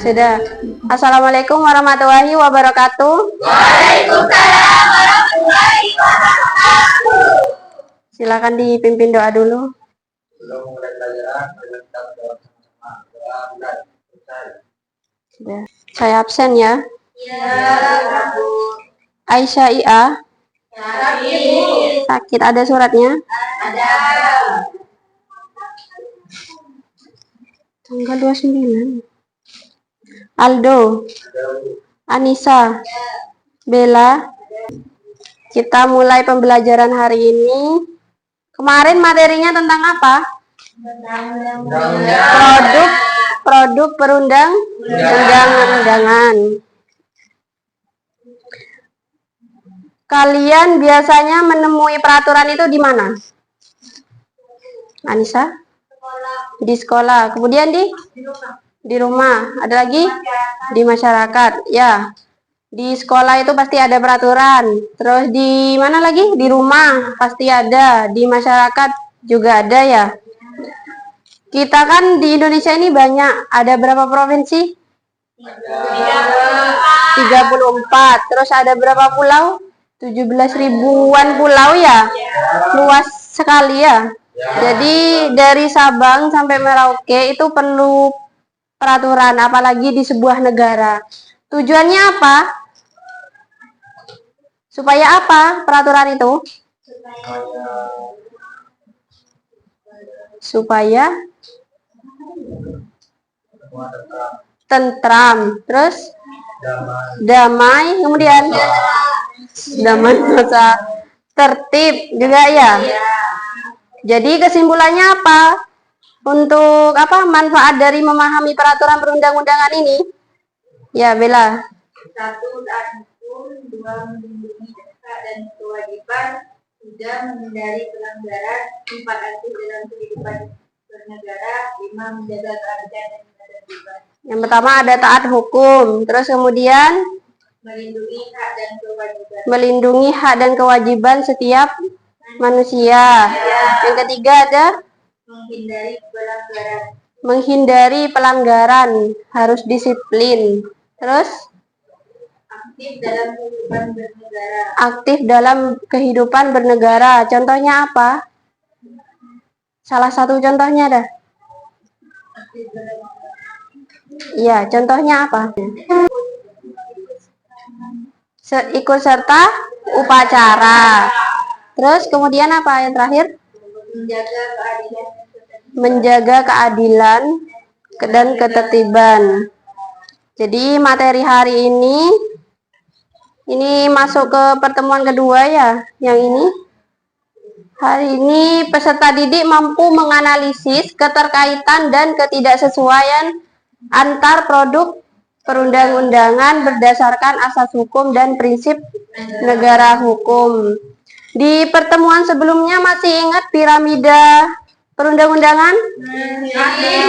Sudah. Assalamualaikum warahmatullahi wabarakatuh. Waalaikumsalam warahmatullahi wabarakatuh. Silakan dipimpin doa dulu. Sudah. Saya absen ya. Aisyah IA. Sakit. Ada suratnya? Ada. Tanggal 29. Aldo. Anissa. Bella. Kita mulai pembelajaran hari ini. Kemarin materinya tentang apa? Produk perundang-undangan. Kalian biasanya menemui peraturan itu di mana? Anissa? Di sekolah. Kemudian di rumah. Ada lagi? Di masyarakat. Ya. Di sekolah itu pasti ada peraturan. Terus di mana lagi? Di rumah pasti ada. Di masyarakat juga ada ya. Kita kan di Indonesia ini banyak. Ada berapa provinsi? 34. Terus ada berapa pulau? 17 ribuan pulau ya. Luas sekali ya. Jadi dari Sabang sampai Merauke itu perlu peraturan, apalagi di sebuah negara. Tujuannya apa? Supaya apa peraturan itu? Supaya tentram, terus damai, kemudian damai, masa tertib juga ya. Jadi kesimpulannya apa? Untuk apa manfaat dari memahami peraturan perundang-undangan ini? Ya, Bella. 1. Taat hukum. 2. Melindungi hak dan kewajiban. 3. Menghindari pelanggaran. 4. Aktif dalam kehidupan bernegara. 5. Menjaga keadilan dan ketertiban. Yang pertama ada taat hukum, terus kemudian melindungi hak dan kewajiban. Melindungi hak dan kewajiban setiap manusia. Yang ketiga ada menghindari pelanggaran, harus disiplin. Terus aktif dalam kehidupan bernegara. Contohnya apa? Salah satu contohnya ada? Iya, contohnya apa? Ikut serta upacara. Terus kemudian apa yang terakhir? Menjaga keadilan dan ketertiban. Jadi materi hari ini masuk ke pertemuan kedua ya, yang ini. Hari ini peserta didik mampu menganalisis keterkaitan dan ketidaksesuaian antar produk perundang-undangan berdasarkan asas hukum dan prinsip negara hukum. Di pertemuan sebelumnya masih ingat piramida perundang-undangan?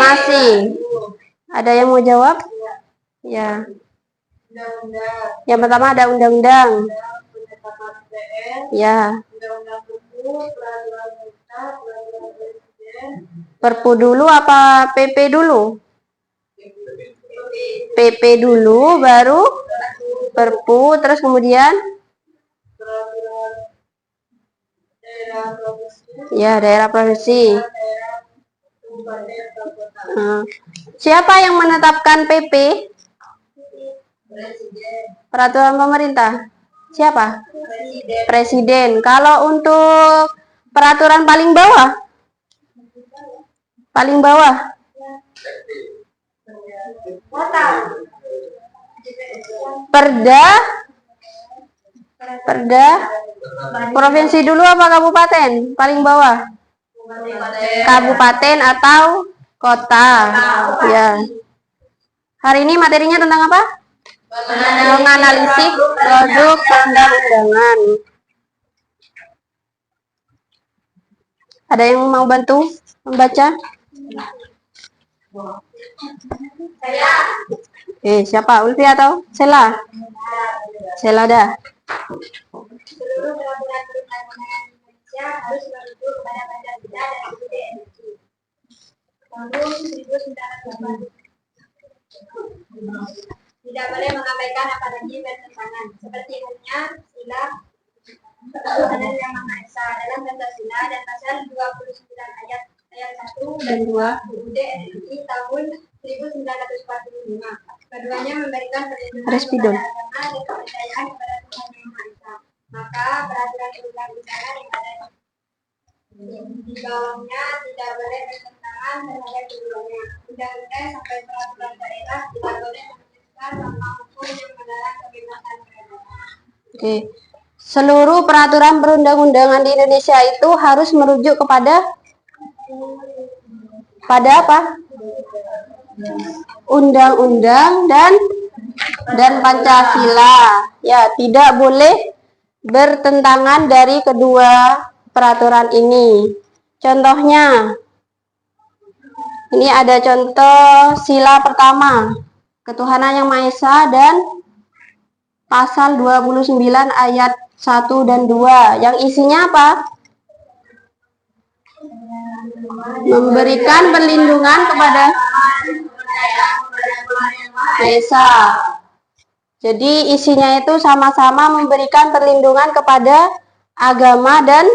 Masih. Ada yang mau jawab? Ya. Yang pertama ada undang-undang. Ya. Perpu dulu apa PP dulu? PP dulu, baru Perpu, terus kemudian ya daerah provinsi. Siapa yang menetapkan PP? Peraturan pemerintah. Siapa? Presiden. Kalau untuk peraturan paling bawah? Paling bawah? Perda provinsi dulu apa kabupaten? Paling bawah? Kabupaten atau kota? Ya. Hari ini materinya tentang apa? Menganalisis produk perundang-undangan. Ada yang mau bantu membaca? Siapa? Ulfi atau Sela? Sela dah. Seluruh peraturan perundang-undangan Indonesia harus merujuk kepada Pancasila dan UUD NRI. Tahun 1980. Tidak boleh mengabaikan apalagi bertentangan, seperti halnya sila ketuhanan yang Maha Esa dalam Pancasila dan pasal 29 ayat 1 dan 2 UUD RI tahun 1945. Keduanya memberikan perlindungan kepada agama dan kepercayaan kepada Tuhan yang Maha Esa. Maka peraturan perundang-undangan yang ada di bawahnya tidak boleh bertentangan terhadap keduanya. Undang-undang sampai peraturan daerah tidak boleh memutuskan tentang hukum yang melarang kebebasan beragama. Oke. Seluruh peraturan perundang-undangan di Indonesia itu harus merujuk kepada apa? Undang-undang dan Pancasila. Ya, tidak boleh bertentangan dari kedua peraturan ini. Contohnya, ini ada contoh sila pertama, ketuhanan yang Maha Esa, dan pasal 29 ayat 1 dan 2, yang isinya apa? Memberikan perlindungan kepada Maha Esa. Jadi isinya itu sama-sama memberikan perlindungan kepada agama dan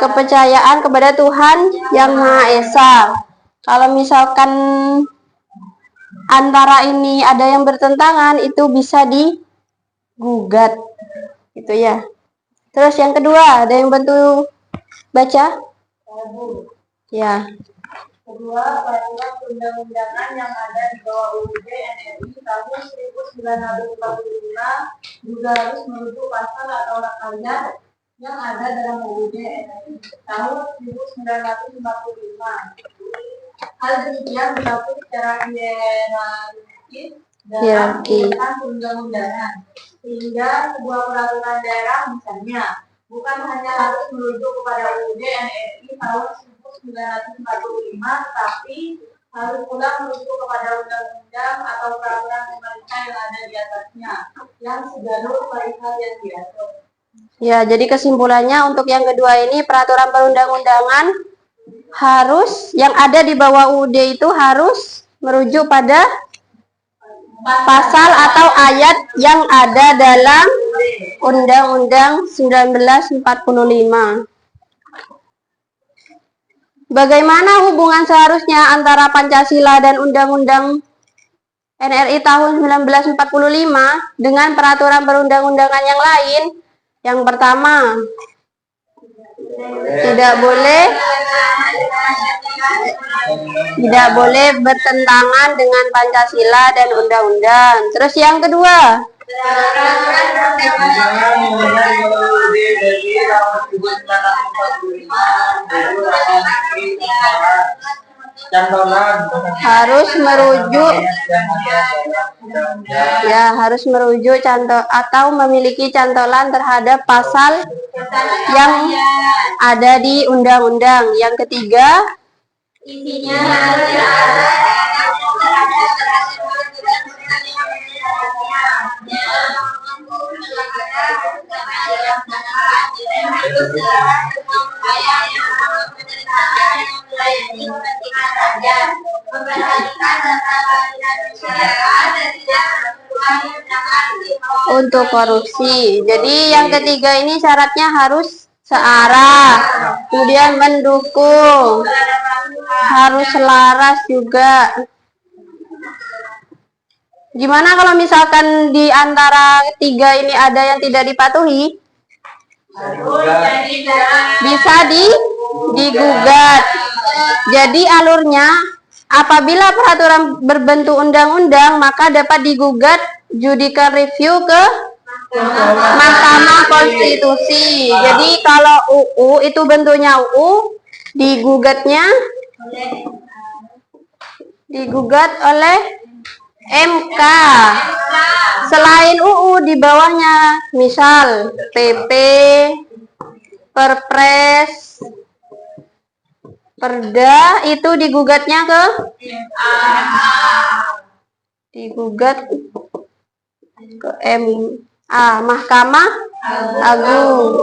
kepercayaan kepada Tuhan yang Maha Esa. Kalau misalkan antara ini ada yang bertentangan, itu bisa digugat, gitu ya. Terus yang kedua, ada yang bantu baca? Ya. Kedua, peraturan perundang-undangan yang ada di bawah UUD NRI tahun 1945 juga harus merujuk pasal atau ayat yang ada dalam UUD NRI tahun 1945. Hal demikian berlaku secara hierarkis dalam urusan perundang-undangan, sehingga sebuah peraturan daerah misalnya bukan hanya harus merujuk kepada UUD NRI tahun 1945, tetapi harus pula merujuk kepada undang-undang atau peraturan pemerintah yang ada di atasnya, yang sejalur perihal yang diatur. Ya, jadi kesimpulannya untuk yang kedua ini, peraturan perundang-undangan harus, yang ada di bawah UUD itu harus merujuk pada pasal atau ayat yang ada dalam Undang-Undang 1945. Bagaimana hubungan seharusnya antara Pancasila dan Undang-Undang NRI tahun 1945 dengan peraturan perundang-undangan yang lain? Yang pertama, tidak boleh bertentangan dengan Pancasila dan undang-undang. Terus yang kedua, harus merujuk contoh atau memiliki cantolan terhadap pasal yang ada di undang-undang. Yang ketiga, isinya harus ada untuk korupsi. Jadi yang ketiga ini syaratnya harus searah, kemudian mendukung, harus selaras juga. Gimana kalau misalkan di antara tiga ini ada yang tidak dipatuhi? Bisa digugat. Jadi alurnya, apabila peraturan berbentuk undang-undang, maka dapat digugat judicial review ke Mahkamah Konstitusi. Jadi kalau UU itu bentuknya UU, digugat oleh MK. Selain UU di bawahnya, misal PP, Perpres, Perda, itu digugatnya ke MA. A. Mahkamah Agung.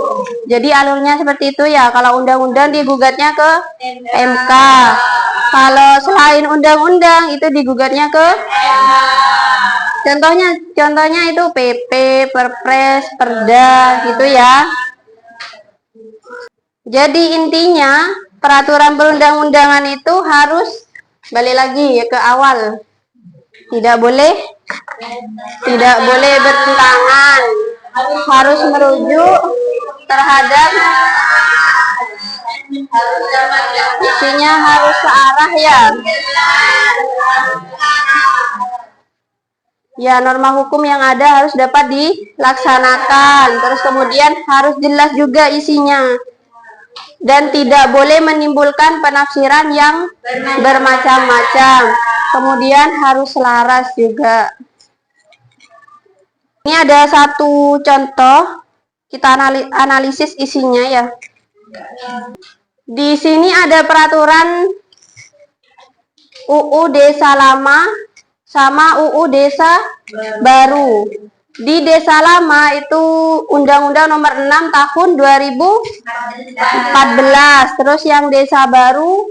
Jadi alurnya seperti itu ya. Kalau undang-undang digugatnya ke MK. Kalau selain undang-undang itu digugatnya ke contohnya itu PP, Perpres, Perda gitu ya. Jadi intinya peraturan perundang-undangan itu harus balik lagi ya ke awal. Tidak boleh bertentangan. Harus merujuk terhadap isinya, harus searah ya. Ya, norma hukum yang ada harus dapat dilaksanakan. Terus kemudian harus jelas juga isinya. Dan tidak boleh menimbulkan penafsiran yang bermacam-macam. Kemudian harus selaras juga. Ini ada satu contoh, kita analisis isinya ya. Di sini ada peraturan UU Desa Lama sama UU Desa Baru. Di Desa Lama itu Undang-Undang Nomor 6 Tahun 2014. Terus yang Desa Baru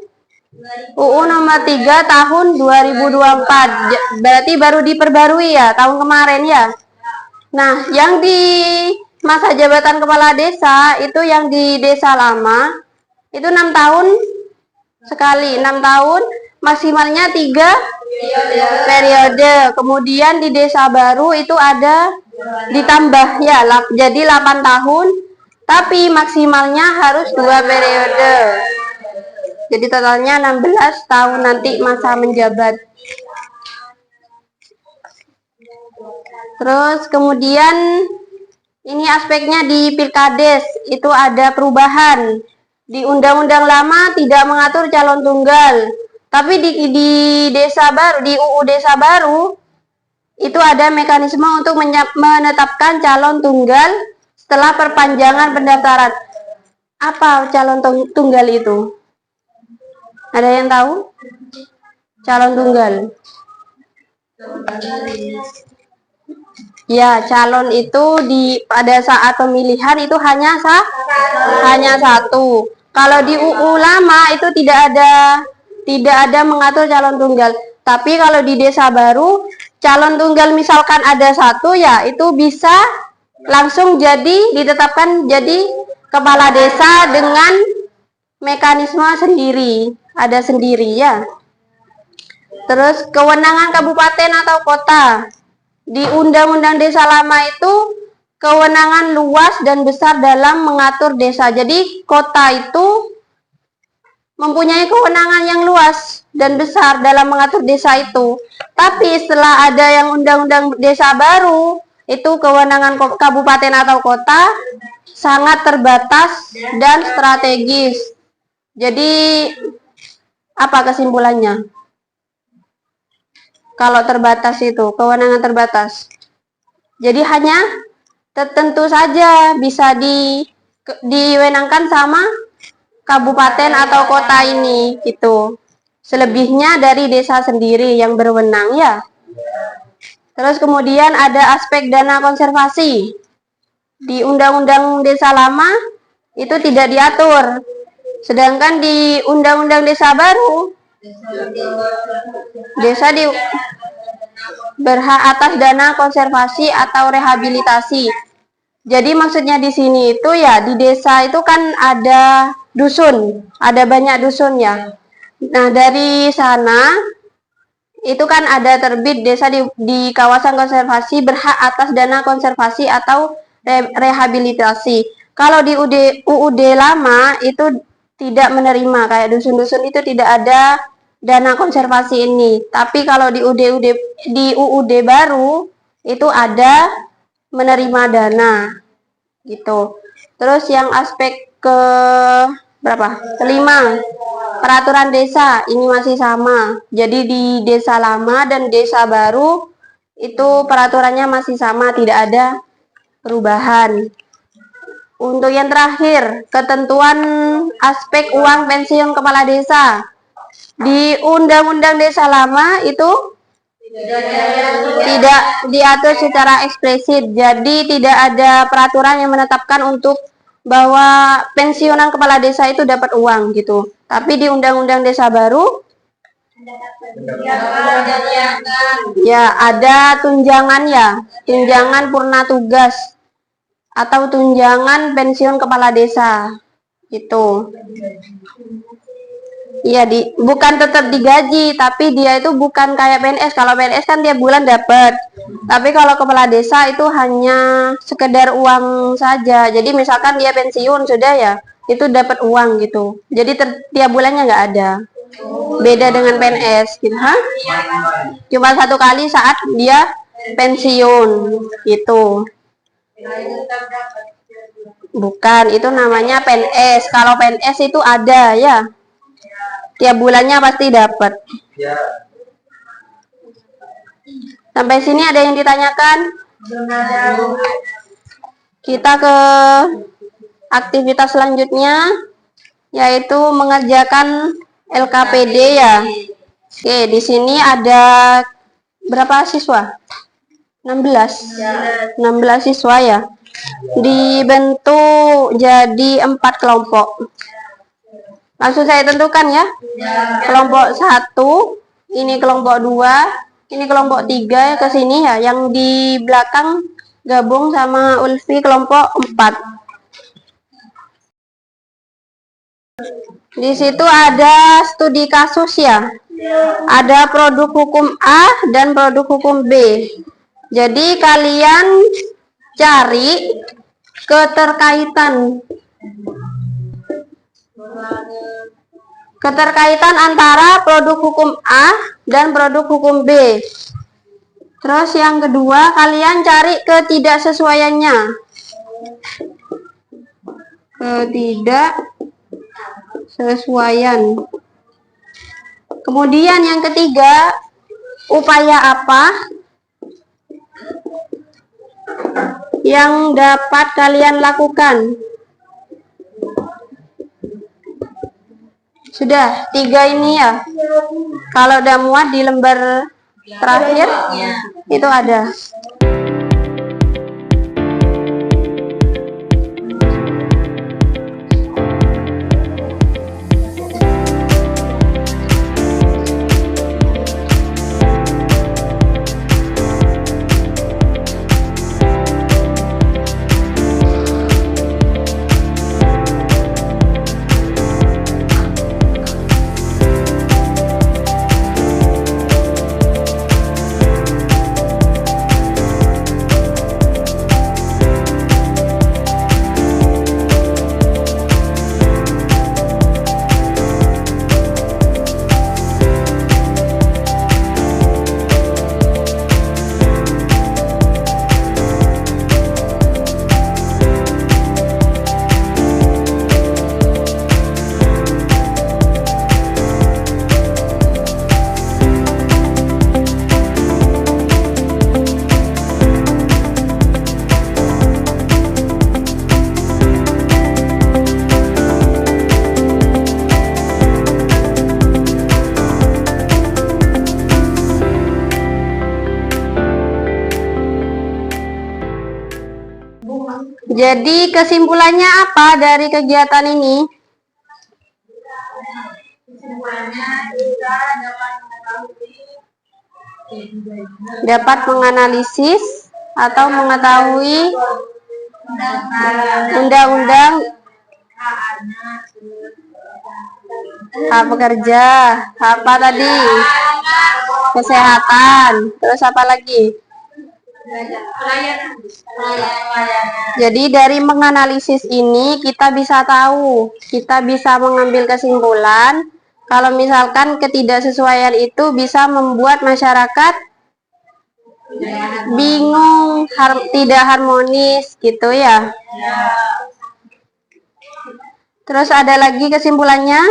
UU Nomor 3 Tahun 2024. Berarti baru diperbarui ya, tahun kemarin ya. Nah, yang di masa jabatan kepala desa itu yang di Desa Lama itu 6 tahun sekali, 6 tahun maksimalnya 3 periode. Kemudian di Desa Baru itu ada ditambah ya, jadi 8 tahun, tapi maksimalnya harus 2 periode. Jadi totalnya 16 tahun nanti masa menjabat. Terus kemudian ini aspeknya di Pilkades itu ada perubahan. Di Undang-Undang Lama tidak mengatur calon tunggal. Tapi di Desa Baru, di UU Desa Baru itu ada mekanisme untuk menetapkan calon tunggal setelah perpanjangan pendaftaran. Apa calon tunggal itu? Ada yang tahu? Calon tunggal. Ya, calon itu pada saat pemilihan itu hanya satu. Kalau di UU Lama itu tidak ada mengatur calon tunggal. Tapi kalau di Desa Baru, calon tunggal misalkan ada satu ya, itu bisa langsung ditetapkan jadi kepala desa dengan mekanisme sendiri, ada sendiri ya. Terus kewenangan kabupaten atau kota. Di Undang-Undang Desa Lama itu kewenangan luas dan besar dalam mengatur desa. Jadi kota itu mempunyai kewenangan yang luas dan besar dalam mengatur desa itu. Tapi setelah ada yang Undang-Undang Desa Baru, itu kewenangan kabupaten atau kota sangat terbatas dan strategis. Jadi apa kesimpulannya? Kalau terbatas itu, kewenangan terbatas. Jadi hanya tertentu saja bisa diwenangkan sama kabupaten atau kota ini gitu. Selebihnya dari desa sendiri yang berwenang ya. Terus kemudian ada aspek dana konservasi. Di Undang-Undang Desa Lama itu tidak diatur. Sedangkan di Undang-Undang Desa Baru, desa berhak atas dana konservasi atau rehabilitasi. Jadi maksudnya di sini itu ya, di desa itu kan ada dusun, ada banyak dusun ya. Nah, dari sana itu kan ada terbit desa di kawasan konservasi berhak atas dana konservasi atau rehabilitasi. Kalau di UUD Lama itu tidak menerima, kayak dusun-dusun itu tidak ada dana konservasi ini. Tapi kalau di UUD Baru itu ada menerima dana gitu. Terus yang aspek kelima, peraturan desa ini masih sama. Jadi di Desa Lama dan Desa Baru itu peraturannya masih sama, tidak ada perubahan. Untuk yang terakhir, ketentuan aspek uang pensiun kepala desa. Di Undang-Undang Desa Lama itu tidak diatur secara eksplisit. Jadi tidak ada peraturan yang menetapkan untuk bahwa pensiunan kepala desa itu dapat uang gitu. Tapi di Undang-Undang Desa baru ya ada tunjangan ya, tunjangan purna tugas atau tunjangan pensiun kepala desa gitu. Iya, bukan tetap digaji, tapi dia itu bukan kayak PNS. Kalau PNS kan tiap bulan dapat. Tapi kalau kepala desa itu hanya sekedar uang saja. Jadi misalkan dia pensiun sudah ya, itu dapat uang gitu. Jadi tiap bulannya nggak ada. Beda dengan PNS gitu. Hah? Cuma satu kali saat dia pensiun gitu. Bukan, itu namanya PNS. Kalau PNS itu ada ya. Tiap bulannya pasti dapat. Sampai sini ada yang ditanyakan? Kita ke aktivitas selanjutnya, yaitu mengerjakan LKPD ya. Oke, di sini ada berapa siswa? 16 siswa ya. Dibentuk jadi 4 kelompok. Langsung saya tentukan ya. Kelompok 1, ini kelompok 2, ini kelompok 3 ke sini ya. Yang di belakang gabung sama Ulfi kelompok 4. Di situ ada studi kasus ya. Ada produk hukum A dan produk hukum B. Jadi kalian cari keterkaitan antara produk hukum A dan produk hukum B. Terus yang kedua, kalian cari ketidaksesuaiannya. Ketidaksesuaian. Kemudian yang ketiga, upaya apa yang dapat kalian lakukan? Sudah 3 ini ya. Kalau udah muat di lembar terakhir itu ada. Jadi kesimpulannya apa dari kegiatan ini? Kesimpulannya kita dapat menganalisis atau mengetahui undang-undang hak pekerja, apa tadi? Kesehatan, terus apa lagi? Jadi dari menganalisis ini kita bisa tahu, kita bisa mengambil kesimpulan kalau misalkan ketidaksesuaian itu bisa membuat masyarakat bingung, tidak harmonis gitu ya. Terus ada lagi kesimpulannya?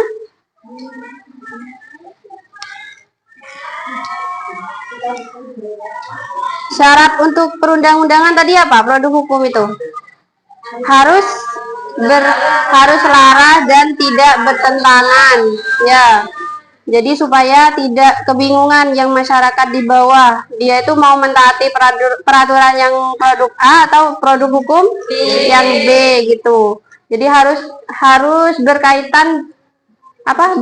Syarat untuk perundang-undangan tadi apa? Produk hukum itu harus laras dan tidak bertentangan. Ya. Jadi supaya tidak kebingungan yang masyarakat di bawah. Dia itu mau mentaati peraturan yang produk A atau produk hukum yang B gitu. Jadi harus berkaitan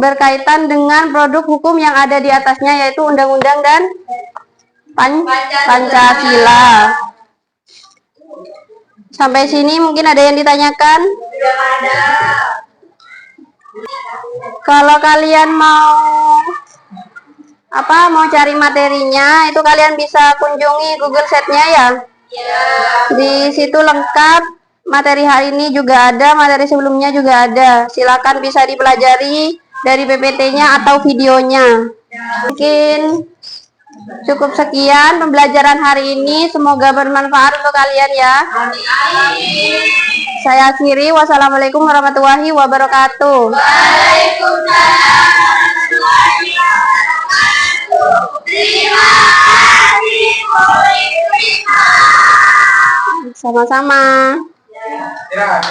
berkaitan dengan produk hukum yang ada di atasnya, yaitu undang-undang dan Pancasila. Sampai sini mungkin ada yang ditanyakan? Tidak ada. Kalau kalian mau cari materinya, itu kalian bisa kunjungi Google Sheet-nya ya. Ya. Di situ lengkap, materi hari ini juga ada, materi sebelumnya juga ada. Silakan bisa dipelajari dari PPT-nya atau videonya. Mungkin cukup sekian pembelajaran hari ini, semoga bermanfaat untuk kalian ya. Amin. Saya akhiri, wassalamualaikum warahmatullahi wabarakatuh. Waalaikumsalam warahmatullahi wabarakatuh. Terima kasih, Bu Rima. Sama-sama. Ya.